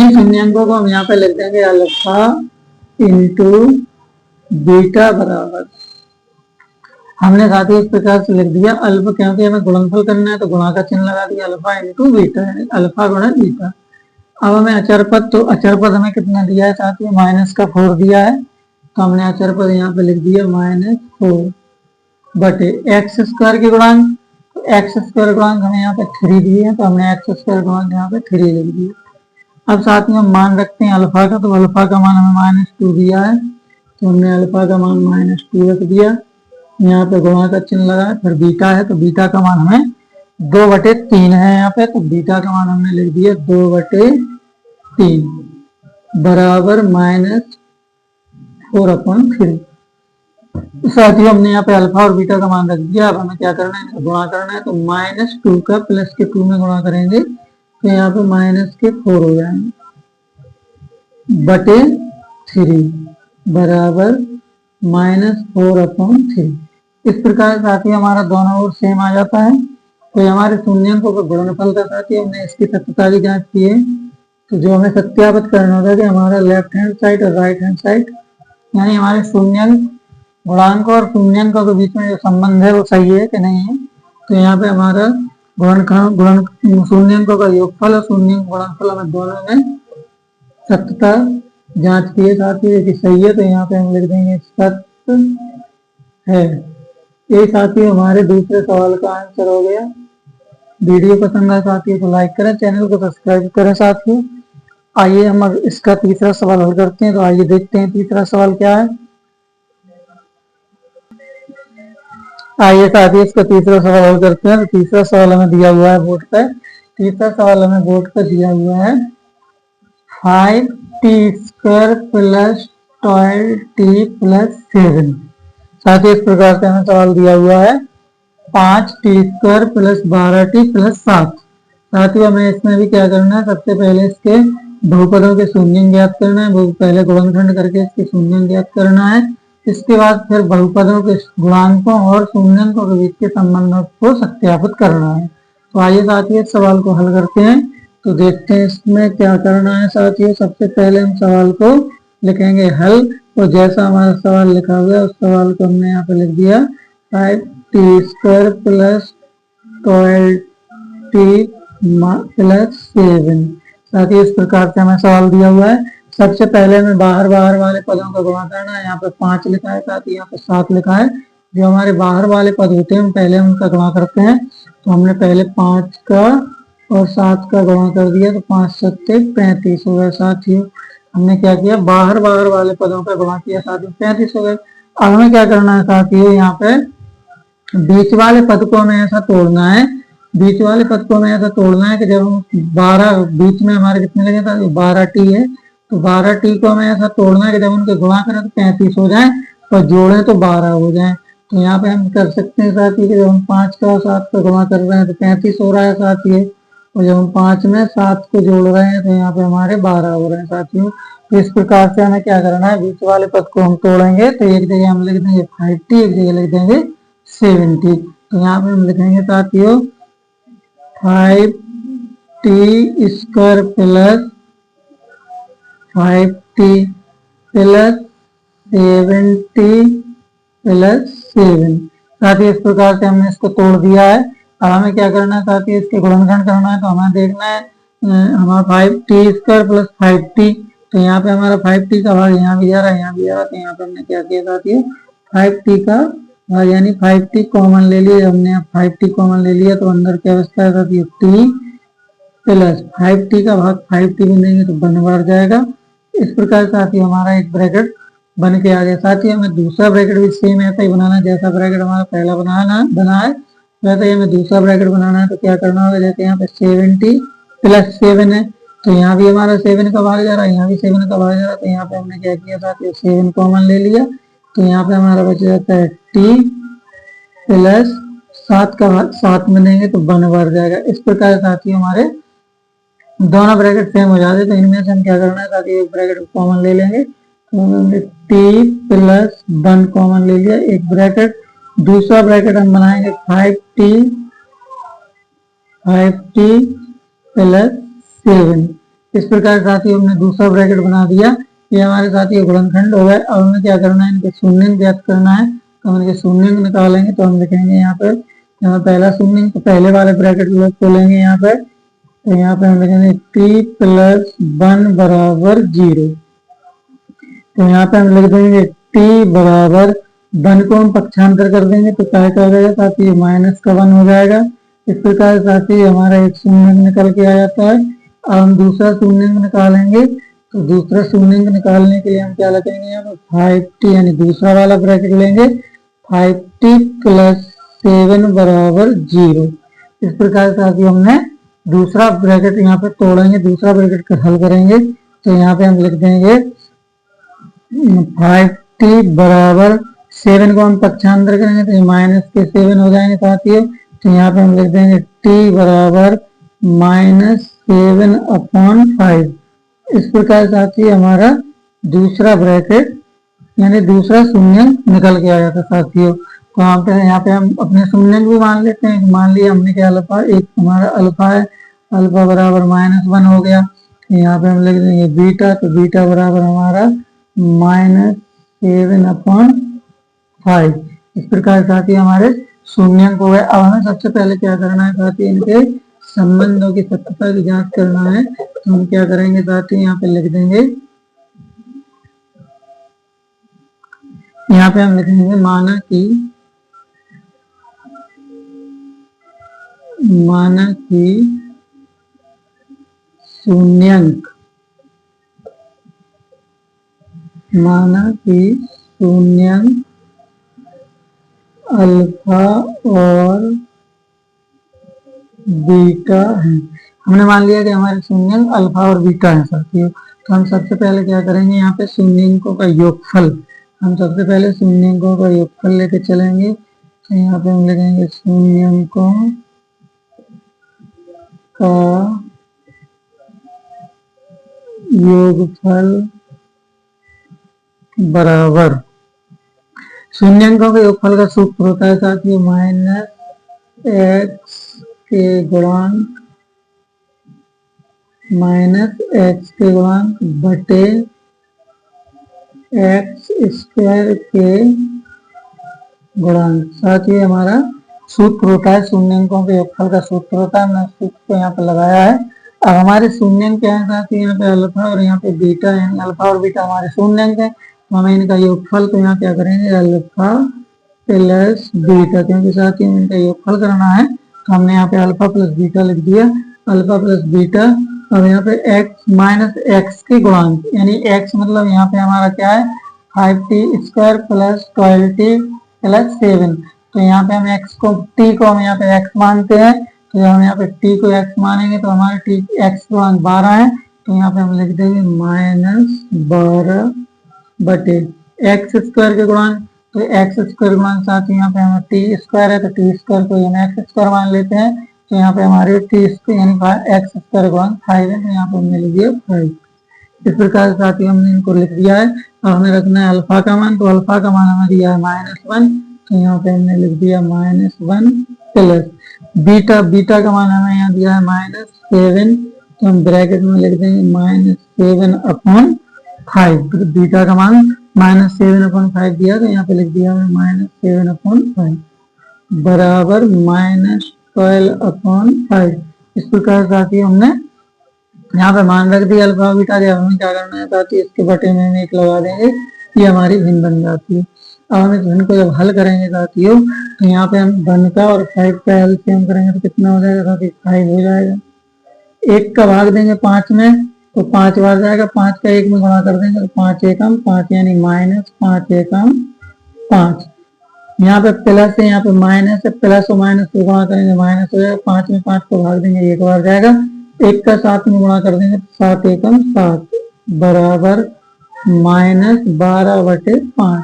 शून्यंकों को हम यहाँ पे लिख देंगे अल्फा इंटू बीटा बराबर, हमने साथ ही इस प्रकार से लिख दिया अल्फा, क्योंकि हमें गुणनफल करना है तो गुणा का चिन्ह लगा दिया, अल्फा इंटू बीटा, यानी अल्फा गुणा बीटा। अब हमें अचर पद, तो अचर पद हमें कितना दिया है साथ ही -4 दिया है, तो हमने अचर पद यहाँ पे लिख दिया -4 बटे एक्स स्क्वायर के गुणांक, तो एक्स स्क्वायर गुणांक हमें यहाँ पे 3 दिए हैं, तो हमने एक्स स्क्वायर गुणांक यहाँ पे 3 लिख दिया। अब साथ ही हम मान रखते हैं अल्फा का, तो अल्फा का मान हमें -2 दिया है, तो हमने अल्फा का मान -2 रख दिया, यहाँ पे गुणा का चिन्ह लगा है। फिर बीटा है, तो बीटा का मान हमें 2/3 है यहाँ पे, तो बीटा का मान हमने लिख दिया 2/3 बराबर -4/3। साथियों हमने यहाँ पे अल्फा और बीटा का मान रख दिया। अब हमें क्या करना है, इनको गुणा करना है। तो -2 का प्लस के 2 में गुणा करेंगे तो यहाँ पे -4 हो जाएंगे बटे 3 बराबर -4/3। इस प्रकार साथियों हमारा दोनों ओर सेम आ जाता है। तो हमारे शून्यंकों का गुणनफल का साथियों हमने इसकी सत्यता की जांच की है। तो जो हमें सत्यापित करना होता है कि हमारा लेफ्ट हैंड साइड और राइट हैंड साइड यानी हमारे शून्यंक गुणांकों और शून्यंकों के बीच में जो संबंध है वो सही है कि नहीं है। तो यहाँ पे हमारा शून्यंकों का योगफल और शून्यंक गुणनफल हमें दोनों में सत्यता जांच की है साथियों कि सही है। तो यहाँ पे हम लिख देंगे सत्य है। यही साथियों हमारे दूसरे सवाल का आंसर हो गया। वीडियो पसंद आए साथियों तो लाइक करें, चैनल को सब्सक्राइब करें साथियों। आइए हम इसका तीसरा सवाल हल करते हैं। तो आइए देखते हैं तीसरा सवाल क्या है। आइए साथियों इसका तीसरा सवाल हल करते हैं। तो तीसरा सवाल हमें दिया हुआ है बोर्ड पे। तीसरा सवाल हमें बोर्ड पे दिया हुआ है 5t² प्लस 12t प्लस 7। साथियों इस प्रकार से हमें सवाल दिया हुआ है 5t² प्लस 12t प्लस 7। साथियों हमें इसमें भी क्या करना है, सबसे पहले इसके बहुपदों के शून्य ज्ञात करना है। पहले गुणनखंड करके इसके शून्य ज्ञात करना है। इसके बाद फिर बहुपदों के गुणांकों और शून्यंकों के बीच के संबंधों को सत्यापित करना है। तो आइए साथियों इस सवाल को हल करते हैं। तो देखते हैं इसमें क्या करना है साथियों। सबसे पहले हम सवाल को लिखेंगे हल। तो जैसा हमारा सवाल लिखा हुआ है उस सवाल को हमने यहाँ पे लिख दिया 5t² प्लस 12t प्लस 7। साथियों इस प्रकार से हमें सवाल दिया हुआ है। सबसे पहले हमें बाहर वाले पदों का गुणा करना है। यहाँ पे 5 लिखा है साथियों, यहाँ पे 7 लिखा है। जो हमारे बाहर वाले पद होते हैं हम पहले उनका गुणा करते हैं। तो हमने पहले 5 का और 7 का गुणा कर दिया तो 5 सत्ते 35 हो गए साथियों। हमने क्या किया, बाहर वाले पदों का गुणा किया साथियों, 35 हो गए। अब हमें क्या करना है साथियों, यहाँ पे बीच वाले पद को हमें ऐसा तोड़ना है। बीच वाले पद को हमें ऐसा तोड़ना है कि जब हम 12 बीच में हमारे कितने लगे था, 12t है। तो 12t को हमें ऐसा तोड़ना है कि जब उनके गुणा करें तो 35 हो जाए और जोड़ें तो 12 हो जाए। तो यहाँ पे हम कर सकते हैं साथियों कि जब हम 5 का और 7 का गुणा कर रहे हैं तो 35 हो रहा है साथियों, और जब हम 5 में 7 को जोड़ रहे हैं तो यहाँ पे हमारे 12 हो रहे हैं साथियों। तो इस प्रकार से हमें क्या करना है, बीच वाले पद को हम तोड़ेंगे। तो एक जगह हम लिख देंगे 5t, एक जगह लिख देंगे 7t। तो यहाँ पे हम लिखेंगे साथियों 5t² plus 5t plus 7t plus 7। साथियों इस प्रकार से हमने इसको तोड़ दिया है। अब हमें क्या करना है साथियों, इसके गुणनखंड करना है। तो हमें देखना है हमारा 5t² प्लस 5t। तो यहाँ पे हमारा 5t का भाग यहाँ भी जा रहा है, यहाँ भी जा रहा है। तो यहाँ पे हमने क्या किया साथियों, 5t का भाग यानी 5t कॉमन ले लिया। हमने 5t कॉमन ले लिया तो अंदर क्या बचता है साथियों, t प्लस 5t का भाग 5t में देंगे तो 1 बढ़ जाएगा। इस प्रकार साथियों हमारा एक ब्रैकेट बन के आ गया। साथियों हमें दूसरा ब्रैकेट भी सेम ऐसा ही बनाना है जैसा ब्रैकेट हमारा पहला बना है वैसे ही हमें दूसरा ब्रैकेट बनाना है। तो क्या करना होगा, जैसे यहाँ पे 7t प्लस 7 है तो यहाँ भी हमारा 7 का भाग जा रहा है, यहाँ भी 7 का भाग जा रहा है। तो यहाँ पे हमने क्या किया साथियों, 7 कॉमन ले लिया। तो यहाँ पे हमारा बच जाता है t प्लस 7 का भाग 7 में देंगे तो 1 बढ़ जाएगा। इस प्रकार साथियों हमारे दोनों ब्रैकेट सेम हो जाते। तो इनमें से हम क्या करना है साथियों, एक ब्रैकेट कॉमन ले लेंगे। तो हमने t प्लस 1 कॉमन ले लिया, एक ब्रैकेट। दूसरा ब्रैकेट हम बनाएंगे 5t प्लस 7। इस प्रकार साथियों हमने दूसरा ब्रैकेट बना दिया। ये हमारे साथियों गुणनखंड हो गए। अब हमें क्या करना है, इनके शून्य ज्ञात करना है। तो हम इनके शून्य निकालेंगे। तो हम लिखेंगे यहाँ पर पहला शून्य, तो पहले वाले ब्रैकेट को लेंगे यहाँ पर। तो यहाँ पे हम लिखेंगे t प्लस 1 बराबर 0। तो यहाँ पे हम लिख देंगे t बराबर 1 को हम पक्षांतर कर देंगे तो क्या हो जाएगा साथियों, माइनस का 1 हो जाएगा। इस प्रकार साथियों हमारा एक शून्य निकल के आ जाता है। अब हम दूसरा शून्य निकालेंगे। तो दूसरा शून्य निकालने के लिए हम क्या लिखेंगे, यहाँ पर 5t यानी दूसरा वाला ब्रैकेट लेंगे, 5t प्लस 7 बराबर 0। इस प्रकार साथियों हमने दूसरा ब्रैकेट यहाँ पे तोड़ेंगे, दूसरा ब्रैकेट का हल करेंगे। तो यहाँ पे हम लिख देंगे 5t बराबर 7 को हम पक्षांतर करेंगे तो ये माइनस के 7 हो जाएंगे साथियों। तो यहाँ पे हम लिख देंगे t बराबर -7/5। इस प्रकार साथियों हमारा दूसरा ब्रैकेट यानी दूसरा शून्यंक निकल के आया था साथियों। तो यहाँ पे हम अपने शून्यंक भी मान लेते हैं। मान लिया हमने क्या अल्फा, एक हमारा अल्फा है, अल्फा बराबर -1 हो गया। यहाँ पे हम लिख देंगे बीटा, तो बीटा बराबर हमारा -7/5। इस प्रकार साथियों हमारे शून्यंक हो गए। अब हमें सबसे पहले क्या करना है साथियों, इनके संबंधों की सत्यता की जांच करना है। तो हम क्या करेंगे साथियों, यहाँ पे लिख देंगे, यहाँ पे हम लिखेंगे माना कि शून्यंक अल्फा और बीटा है। हमने मान लिया कि हमारे शून्यंक अल्फा और बीटा है साथियों। तो हम सबसे पहले क्या करेंगे, यहाँ पे शून्यंकों का योगफल, हम सबसे पहले शून्यंकों का योगफल लेके चलेंगे। तो यहाँ पे हम लिखेंगे शून्यंकों का योगफल बराबर, शून्यंकों के योगफल का सूत्र होता है साथियों -x के गुणांक बटे x² के गुणांक। साथियों हमारा सूत्र होता है शून्यंकों के योगफल का सूत्र होता है। हमने सूत्र को यहाँ पे लगाया है। अब हमारे शून्यंक क्या है साथियों, यहाँ पे अल्फा और यहाँ पे बीटा है। अल्फा और बीटा हमारे शून्यंक है, तो हमें इनका योगफल, तो यहाँ क्या करेंगे अल्फा प्लस बीटा, क्योंकि साथियों इनका योगफल करना है। तो हमने यहाँ पे अल्फा प्लस बीटा लिख दिया, अल्फा प्लस बीटा। अब यहाँ पे x माइनस एक्स के गुणांक, यानी x मतलब यहाँ पे हमारा क्या है 5t² प्लस 12t प्लस 7। तो यहाँ पे हम t को हम यहाँ पे x मानते हैं, तो हम यहाँ पे t को x मानेंगे, तो हमारे x गुणांक 12 है। तो यहाँ पे हम लिख देंगे -12 बटे x² के गुणांक। तो x² गुणांक साथ यहाँ पे हमें t² है, तो t² को हम x² मान लेते हैं। तो यहाँ पे हमारे यानी x² गुणांक 5 है, तो यहाँ पे हमने लिख दिया 5। इस प्रकार साथ ही हमने इनको लिख दिया है। अब हमें रखना है अल्फा का मान, तो अल्फा का मान हमें दिया है -1, तो यहाँ पे हमने लिख दिया -1 प्लस बीटा का मान हमें यहाँ दिया है -7, तो हम ब्रैकेट में लिख देंगे -7/5। तो बीटा का मान -7/5 दिया, तो यहाँ पे लिख दिया हमने -7/5 बराबर -12/5। इस प्रकार साथ ही हमने यहाँ पे मान रख दिया अल्फा बीटा के। हमें क्या करना है साथ ही इसके बटे में हम 1 लगा देंगे, ये हमारी भिन्न बन जाती है। अब हम इस भिन्न को जब हल करेंगे साथियों, तो यहाँ पे हम 1 का और 5 का एलसीएम करेंगे, तो कितना हो जाएगा साथी 5 हो जाएगा। 1 का भाग देंगे 5 में, तो 5 बार जाएगा, 5 का 1 में गुणा कर देंगे, तो 5 एकम 5 यानी -5 एकम 5। यहाँ पे प्लस है, यहाँ पे माइनस है, प्लस और माइनस को गुणा करेंगे माइनस हो जाएगा। 5 में 5 को भाग देंगे 1 बार जाएगा, 1 का 7 में गुणा कर देंगे, 7 एकम 7 बराबर -12/5।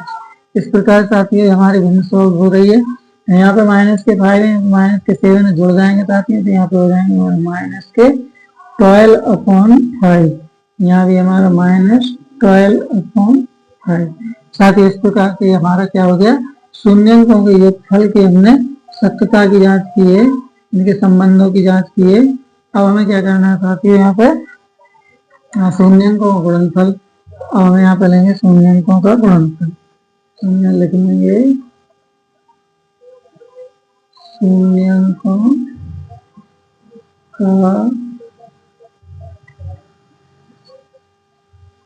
इस प्रकार साथियों हमारी भिन्न सॉल्व हो रही है। यहाँ पे माइनस के 5 है, माइनस के 7 जुड़ जाएंगे साथियों, तो यहाँ पे हो जाएंगे -12/5। यहाँ भी हमारा -12/5। साथ ही इस प्रकार से हमारा क्या हो गया, शून्यंकों के योगफल की हमने सत्यता की जांच की है, इनके संबंधों की जांच की है। अब हमें क्या करना है साथियों, यहाँ पे शून्यंकों का गुणनफल, अब हमें यहाँ पे लेंगे शून्यंकों का गुणनफल। हमने लिख लेंगे शून्यंकों का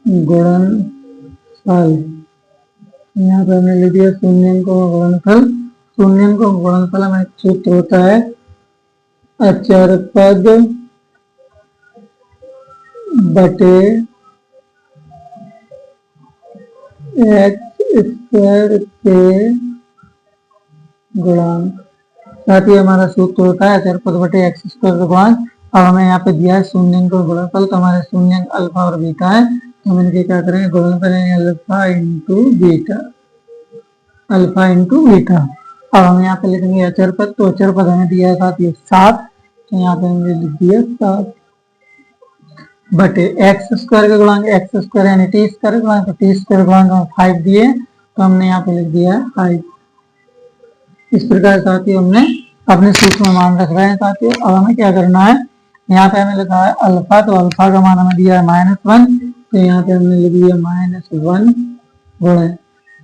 गुणनफल। यहाँ पे हमने लिख दिया शून्यंकों का गुणनफल। शून्यंकों का गुणनफल हमें सूत्र होता है अचर पद बटे x² के गुणांक। साथ ही हमारा सूत्र होता है अचर पद बटे x² का गुणांक। अब हमें यहाँ पे दिया है शून्यंक का गुणनफल, तो हमारे शून्यंक अल्फा और बीटा है, तो हम इनके क्या करेंगे गुणनफल alpha into beta. Alpha into beta. अब हम यहाँ पे लिखेंगे अचर पद, तो अचर पद हमें दिया है साथ ही 7, तो यहाँ पे हमने लिख दिया 7 बटे एक्स स्क्वायर का गुणांक, एक्स स्क्वायर यानी टी स्क्वायर गुणांक, तो टी स्क्वायर गुणांक हम 5 दिए, तो हमने यहाँ पे लिख दिया 5। इस प्रकार साथियों हमने अपने सूत्र में मान रख रहे हैं साथियों। अब हमें क्या करना है, यहाँ पे हमें लिखा है अल्फा, तो अल्फा का मान हमें दिया है -1, तो यहाँ पे हमने लिख दिया -1 गुणे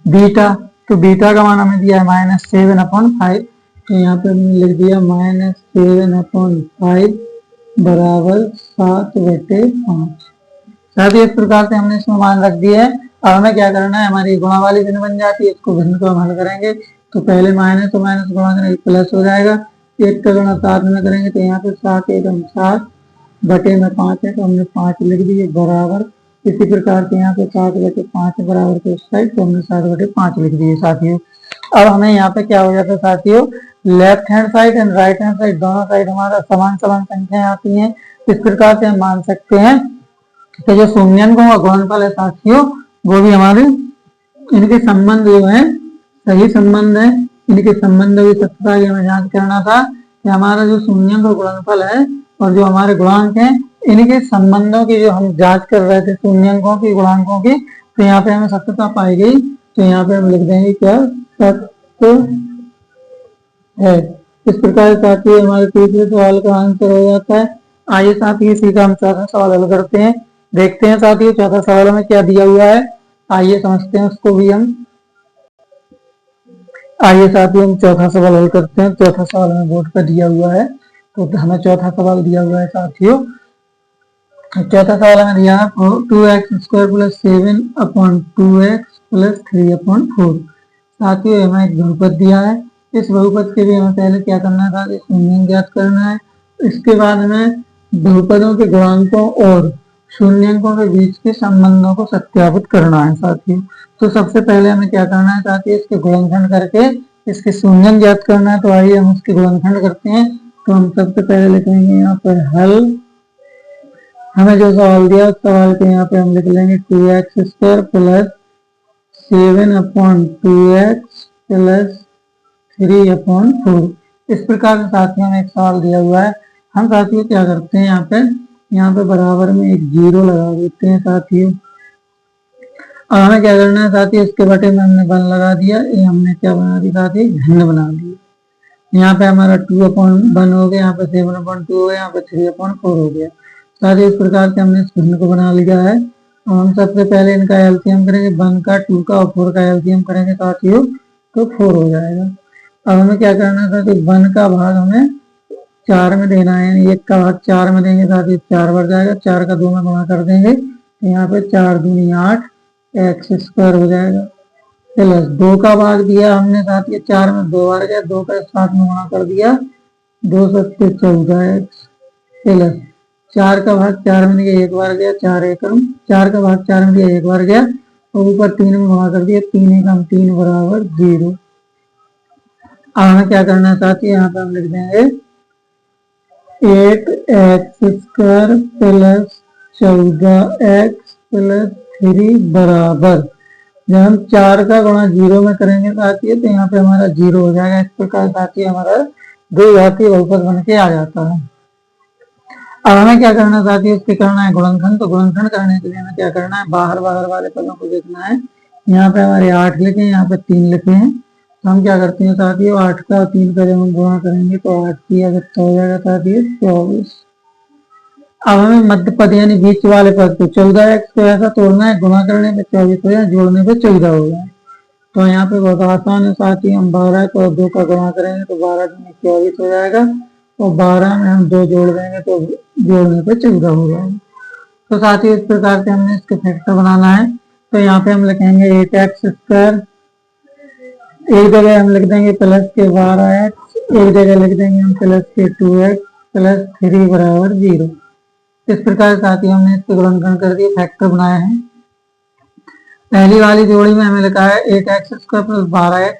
बीटा, तो बीटा का मान हमें दिया है -7/5, तो यहाँ पे हमने लिख दिया -7/5 बराबर 7/5। साथियों इस प्रकार से हमने इसमें मान रख दिया है। अब हमें क्या करना है, हमारी गुणा वाली भिन्न बन जाती है, इसको भिन्न को हम हल करेंगे, तो पहले माइनस तो माइनस गुणा करेंगे प्लस हो जाएगा, 1 का गुणा 7 में करेंगे, तो यहाँ पे 7 एकम 7 बटे में 5 है, तो हमने 5 लिख दिए बराबर। इसी प्रकार से यहाँ पे 7/5 बराबर के उस साइड, तो हमने 7/5 लिख दिए साथियों। अब हमें यहाँ पे क्या हो जाता है साथियों, left hand side and right hand side दोनों साइड हमारा समान समान संख्याएं आती हैं। इस प्रकार से हम मान सकते हैं कि जो शून्याङ्कों का गुणनफल है साथियों, वो भी हमारे इनके संबंध जो है सही संबंध है, इनके संबंध भी सत्यता की हमें जांच करना था कि हमारा जो शून्याङ्क का गुणनफल है और जो हमारे गुणांक हैं, इनके संबंधों की जो हम जांच कर रहे थे शून्याङ्कों की गुणांकों की, तो यहाँ पे हमें सत्यता पाई गई, तो यहाँ पे हम लिख देंगे क्या सत्य है। इस प्रकार साथियों हमारे तीसरे सवाल का आंसर हो जाता है। आइए साथियों इसी का हम चौथा सवाल हल करते हैं। देखते हैं साथियों चौथा सवाल में क्या दिया हुआ है, आइए समझते हैं उसको भी हम। आइए साथियों हम चौथा सवाल हल करते हैं। चौथा सवाल हमें बोर्ड पर दिया हुआ है, तो हमें चौथा सवाल दिया हुआ है साथियों। चौथा सवाल हमें दिया है 2x² + 7/2x + 3/4। साथियों हमें एक बहुपद दिया है, इस बहुपद के लिए हमें पहले क्या करना था, शून्य ज्ञात करना है। इसके बाद हमें बहुपदों के गुणांकों और शून्याङ्कों के बीच के संबंधों को सत्यापित करना है साथियों। तो सबसे पहले हमें क्या करना है साथियों, इसके गुणनखंड करके इसके शून्याङ्क ज्ञात करना है। तो आइए हम उसके गुणनखंड करते हैं। तो हम सबसे पहले लिखेंगे यहाँ पर हल। हमें जो सवाल दिया उस सवाल के यहाँ पे हम लिख लेंगे 2x² + 7/2x + 3/4। इस प्रकार से साथियों में एक सवाल दिया हुआ है। हम साथियों क्या करते हैं, यहाँ पे बराबर में एक 0 लगा देते हैं साथियों। अब हमें क्या करना है साथियों, इसके बटे में हमने 1 लगा दिया, ये हमने क्या बना दिया साथियों, भिन्न बना दिया। यहाँ पे हमारा 2/1 हो गया, यहाँ पे 7/2 हो गया, यहाँ पे 3/4 हो गया। साथियों इस प्रकार से हमने इस भिन्न को बना लिया है। हम सबसे पहले इनका एलसीएम करेंगे, 1 का 2 का और 4 का एलसीएम करेंगे साथियों, तो 4 हो जाएगा। अब हमें क्या करना है साथियों, 1 का भाग हमें 4 में देना है, यानी 1 का भाग 4 में देंगे साथियों 4 बढ़ जाएगा, 4 का 2 में गुणा कर देंगे, तो यहाँ पे 4 दूनी 8 x² हो जाएगा। प्लस 2 का भाग दिया हमने साथियों 4 में 2 बार गया, 2 का 7 में गुणा कर दिया, 2 7 14x प्लस 4 का भाग 4 में दिया 1 बार गया, 4 एकम 4 का भाग 4 में दिया 1 बार गया, और ऊपर 3 में गुणा कर दिया, 3 एकम 3 बराबर 0। अब हमें क्या करना है साथियों, यहाँ पे हम लिख देंगे 8x² + 14x + 3 बराबर, जब हम 4 का गुणा 0 में करेंगे साथियों, तो यहाँ पे हमारा 0 हो जाएगा। इस प्रकार साथियों हमारा द्विघातीय बहुपद बन के आ जाता है। अब हमें क्या करना है साथियों, इसके करना है गुणनखंड। तो गुणनखंड करने के लिए हमें क्या करना है, बाहर बाहर वाले पदों को देखना है। यहाँ पे हमारे 8 लिखे हैं, यहाँ पे 3 लिखे हैं, तो हम क्या करते हैं साथियों, 8 का और 3 का जब हम गुणा करेंगे तो 8 किया हो जाएगा साथियों 24। अब हमें मध्य पद यानी बीच वाले पद को 14x को ऐसा तोड़ना है, गुणा करने पे 24 हो जाए, जोड़ने पे 14 हो जाए। तो यहाँ पे बहुत आसान है साथियों, हम 12 को और 2 का गुणा करेंगे तो 12 दूनी 24 हो जाएगा, और 12 में हम 2 जोड़ देंगे तो जोड़ने पे 14 हो जाएगा। तो साथियों इस प्रकार से हमने इसके फैक्टर बनाना है। तो यहाँ पे हम लिखेंगे 8x², एक जगह हम लिख देंगे प्लस के 12x, एक जगह लिख देंगे हम प्लस के 2x + 3 बराबर 0। इस प्रकार साथियों हमने इसके गुणनखंड कर दिए, फैक्टर बनाया है। पहली वाली जोड़ी में हमें लिखा है 8x² + 12x,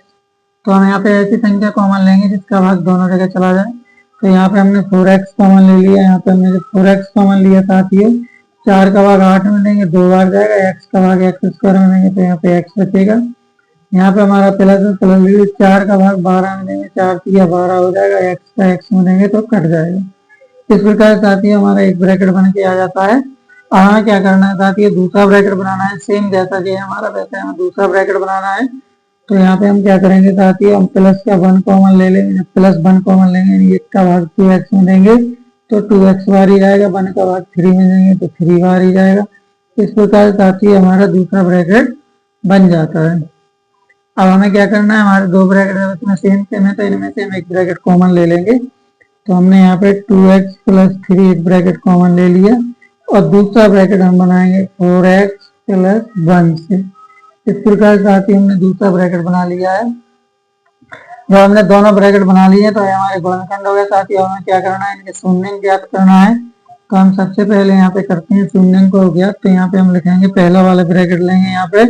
तो हम यहाँ पे ऐसी संख्या कॉमन लेंगे जिसका भाग दोनों जगह चला जाए। तो यहाँ पे हमने 4x कॉमन ले लिया, यहाँ पे हमने 4x कॉमन लिया साथियों, 4 का भाग 8 में देंगे 2 बार जाएगा, x का भाग x² में देंगे तो यहाँ पे x बचेगा, यहाँ पे हमारा प्लस है, प्लस 4 का भाग 12 में देंगे, 4 या 12 हो जाएगा, एक्स का एक्स में देंगे तो कट जाएगा। इस प्रकार साथी हमारा एक ब्रैकेट बन के आ जाता है। अब हमें क्या करना है साथी, दूसरा ब्रैकेट बनाना है, सेम जैसा कि हमारा वैसे हमें दूसरा ब्रैकेट बनाना है। तो यहाँ पे हम क्या करेंगे साथी, हम प्लस का 1 कॉमन ले लेंगे, प्लस 1 कॉमन लेंगे, 1 का भाग 2x में देंगे तो 2x बार ही जाएगा, 1 का भाग 3 में देंगे तो 3 बार ही जाएगा। इस प्रकार साथी हमारा दूसरा ब्रैकेट बन जाता है। अब हमें क्या करना है, हमारे दो ब्रैकेट है उसमें सेम सेम है तो इनमें से हम एक ब्रैकेट कॉमन ले लेंगे। तो हमने यहाँ पे 2x प्लस 3 एक ब्रैकेट कॉमन ले लिया और दूसरा ब्रैकेट हम बनाएंगे 4x प्लस 1 से। इस प्रकार साथ ही हमने दूसरा ब्रैकेट बना लिया है। जब हमने दोनों ब्रैकेट बना लिए तो हमारे गुणनखंड हो गए। साथ ही हमें क्या करना है, इनके शून्य ज्ञात करना है। तो हम सबसे पहले यहाँ पे करते हैं शून्य को ज्ञात। तो यहाँ पे हम लिखेंगे पहला वाला ब्रैकेट लेंगे, यहाँ पे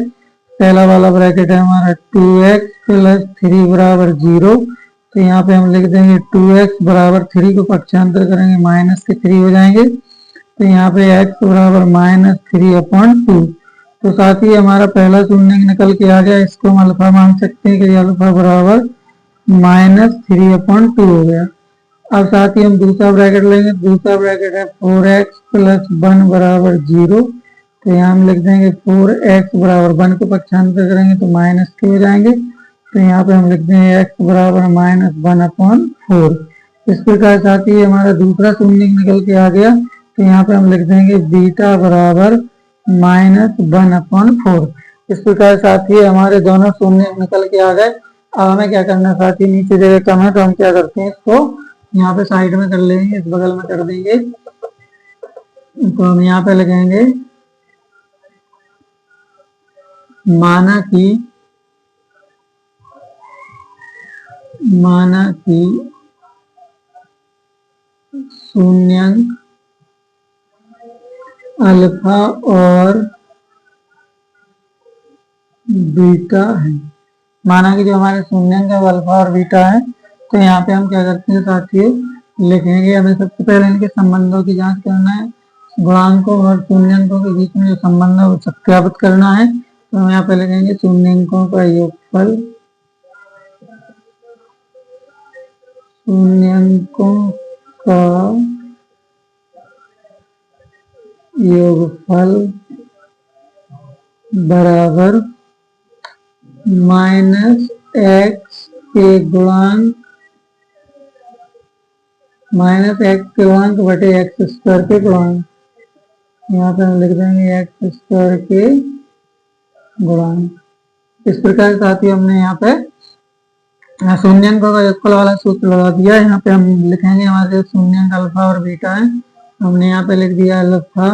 पहला वाला ब्रैकेट है हमारा 2x प्लस 3 बराबर 0। तो यहाँ पे हम लिख देंगे 2x बराबर 3 को पक्षांतर करेंगे माइनस के 3 हो जाएंगे। तो यहाँ पे x बराबर -3/2। तो साथ ही हमारा पहला शून्य निकल के आ गया, इसको हम अल्फा मान सकते हैं कि अल्फा बराबर -3/2 हो गया। अब साथ ही हम दूसरा ब्रैकेट लेंगे, दूसरा ब्रैकेट है 4x प्लस 1 बराबर 0। तो यहाँ हम लिख देंगे 4x बराबर 1 को पक्षांतर करेंगे तो माइनस के हो जाएंगे। तो यहाँ पे हम लिख देंगे x बराबर -1/4। इस प्रकार साथ ही हमारा दूसरा शून्य निकल के आ गया। तो यहाँ पे हम लिख देंगे बीटा बराबर -1/4। इस प्रकार साथ ही हमारे दोनों शून्य निकल के आ गए। अब हमें क्या करना है साथ ही, नीचे जगह कम है तो हम क्या करते हैं, इसको यहाँ पे साइड में कर लेंगे, इस बगल में कर देंगे। तो हम यहाँ पे लगाएंगे माना कि शून्यंक अल्फा और बीटा है। माना कि जो हमारे शून्यंक है वो अल्फा और बीटा है। तो यहाँ पे हम क्या करते हैं साथियों, लिखेंगे, हमें सबसे पहले इनके संबंधों की जांच करना है। गुणांकों और शून्यंकों के बीच में जो संबंध है वो सत्यापित करना है। तो हम यहाँ पे लिखेंगे शून्यंकों का योगफल, शून्यंकों का योगफल बराबर -x के गुणांक बटे x स्क्वायर के गुणांक। यहाँ पे हम लिख देंगे x स्क्वायर के गुणांक। इस प्रकार साथ ही हमने यहाँ पे शून्यंकों का योगफल वाला सूत्र लगा दिया। यहाँ पे हम लिखेंगे हमारे शून्यंक अल्फा और बीटा है। हमने यहाँ पे लिख दिया अल्फा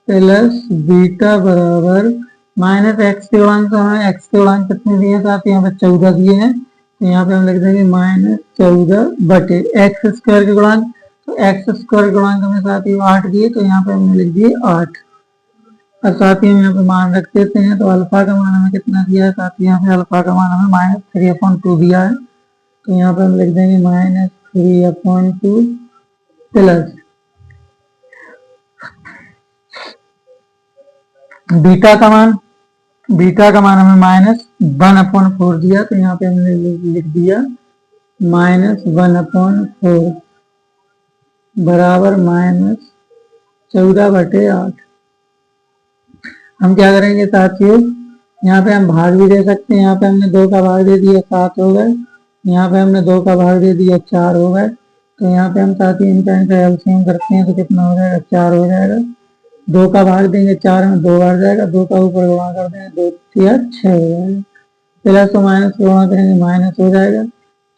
प्लस बीटा बराबर -x के गुणांक। तो हमें x के गुणांक कितने दिए साथ, यहाँ पे 14 दिए हैं। तो यहाँ पे हम लिख देंगे -14 बटे x स्क्वायर के गुणांक। तो x स्क्वायर गुणांक हमें साथ ही 8 दिए, तो यहाँ पे हमने लिख दिए 8। और साथ ही हम यहाँ पे मान रख देते हैं। तो अल्फा का मान हमें कितना दिया है साथ ही, यहाँ पे अल्फा का मान हमें -3/2 दिया है। तो यहाँ पे हम लिख देंगे -3/2 प्लस बीटा का मान हमें -1/4 दिया। तो यहाँ पे हमने लिख दिया -1/4 बराबर -14/8। हम क्या करेंगे साथियों, यहाँ पे हम भाग भी दे सकते हैं। यहाँ पे हमने 2 का भाग दे दिया 7 हो गए, यहाँ पे हमने 2 का भाग दे दिया 4 हो गए। तो यहाँ पे हम साथी इनका एलसीएम करते हैं तो कितना हो जाएगा, 4 हो जाएगा। 2 का भाग देंगे 4 में 2 बार जाएगा, 2 का ऊपर गुणा कर देंगे 2 या 6 हो जाएगा। प्लस तो माइनस गुणा करेंगे माइनस हो जाएगा।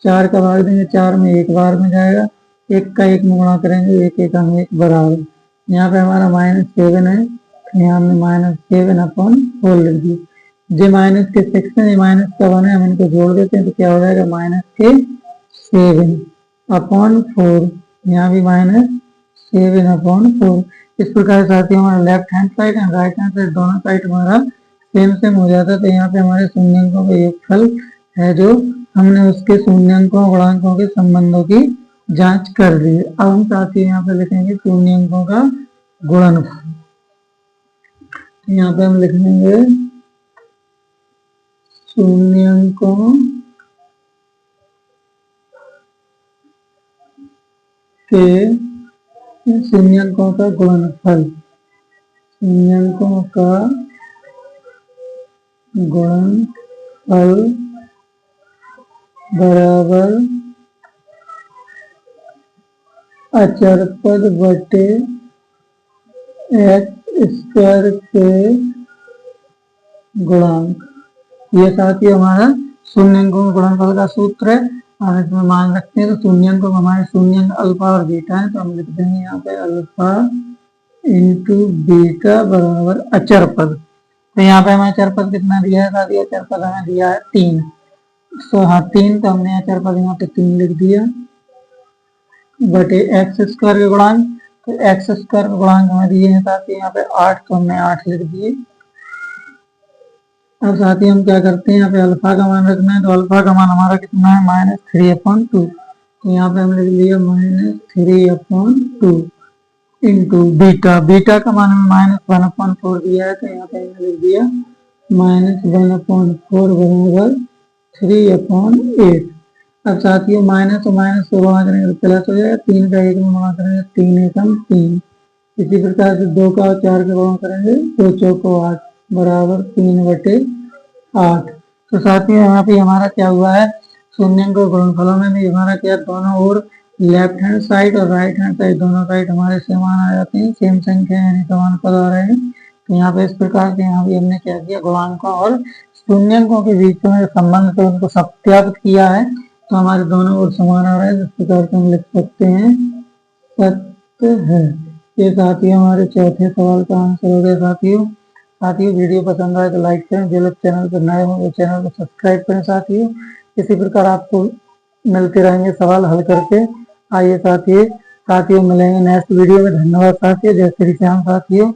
4 का भाग देंगे 4 में 1 बार में जाएगा, 1 का 1 में गुणा करेंगे 1 1 हम 1 बराबर। यहाँ पे हमारा -7 है, यहाँ हमने -7/4 लिख दिया। जो माइनस के 6 है, माइनस का 1 है, हम इनको जोड़ देते हैं तो क्या हो जाएगा -7/4। यहाँ भी -7/4। इस प्रकार साथ ही हमारा left hand side and right hand side दोनों साइड हमारा सेम हो जाता है। तो यहाँ पे हमारे शून्यंकों का योगफल है जो हमने उसके शून्यंकों गुणांकों के संबंधों की जांच कर ली है। अब हम साथ ही यहाँ पे लिखेंगे शून्यंकों का गुणनफल। यहाँ पे हम लिखेंगे शून्यंकों का गुणनफल, शून्यंकों का गुणनफल बराबर अचर पद बटे एक्स स्क्वायर के गुणांक। ये साथी हमारा शून्यंकों के गुणनफल का सूत्र है। हम इसमें मान रखते हैं तो शून्यंकों में हमारे शून्यंक अल्फा और बीटा है, तो हम लिख देंगे यहाँ पे अल्फा इंटू बीटा बराबर अचर पद। तो यहाँ पे हमें अचर पद कितना दिया है साथी? अचर पद हमें दिया है 3। तो हाँ 3, तो हमने अचर पद यहाँ पे 3 लिख दिया बटे एक्स स्क्वायर के गुणांक। तो एक्स स्क्वायर के गुणांक हमें दिए हैं साथी यहाँ पे 8, तो हमने 8 लिख दिए। अब साथी हम क्या करते हैं, यहाँ पे अल्फा का मान रखना है, तो अल्फा का मान हमारा कितना है? -3/2। तो यहाँ पे हम लिख लिया -3/2 इंटू बीटा। बीटा का मान हमें -1/4 दिया है, तो यहाँ पे हमने लिख दिया -1/4 बराबर 3/8। अब साथियों माइनस तो माइनस को गुणा करेंगे तो प्लस हो जाएगा, 3 का 1 में गुणा करेंगे 3 एकम 3। इसी प्रकार से 2 का और 4 का गुणा करेंगे 2 चौको 8 बराबर 3/8। तो साथियों यहाँ पे हमारा क्या हुआ है, शून्यंक और गुणनफलों में भी हमारा क्या, दोनों ओर लेफ्ट हैंड साइड और राइट हैंड साइड दोनों साइड हमारे समान आ जाते हैं, सेम संख्या यानी समान पद आ रहे हैं। तो यहाँ पे इस प्रकार से यहाँ भी हमने क्या किया, गुणांकों और शून्यंकों के बीच में संबंध से उनको सत्यापित किया है, तो हमारे दोनों ओर समान आ रहा है, जिस प्रकार से हम लिख सकते हैं सत्य है। ये साथियों हमारे चौथे सवाल का आंसर हो गया। साथियों वीडियो पसंद आए तो लाइक करें, जो लोग चैनल पर नए हों वो चैनल को सब्सक्राइब करें। साथियों इसी प्रकार आपको मिलते रहेंगे सवाल हल करके। आइए साथियों मिलेंगे नेक्स्ट वीडियो में। धन्यवाद साथियों। जय श्री श्याम साथियों।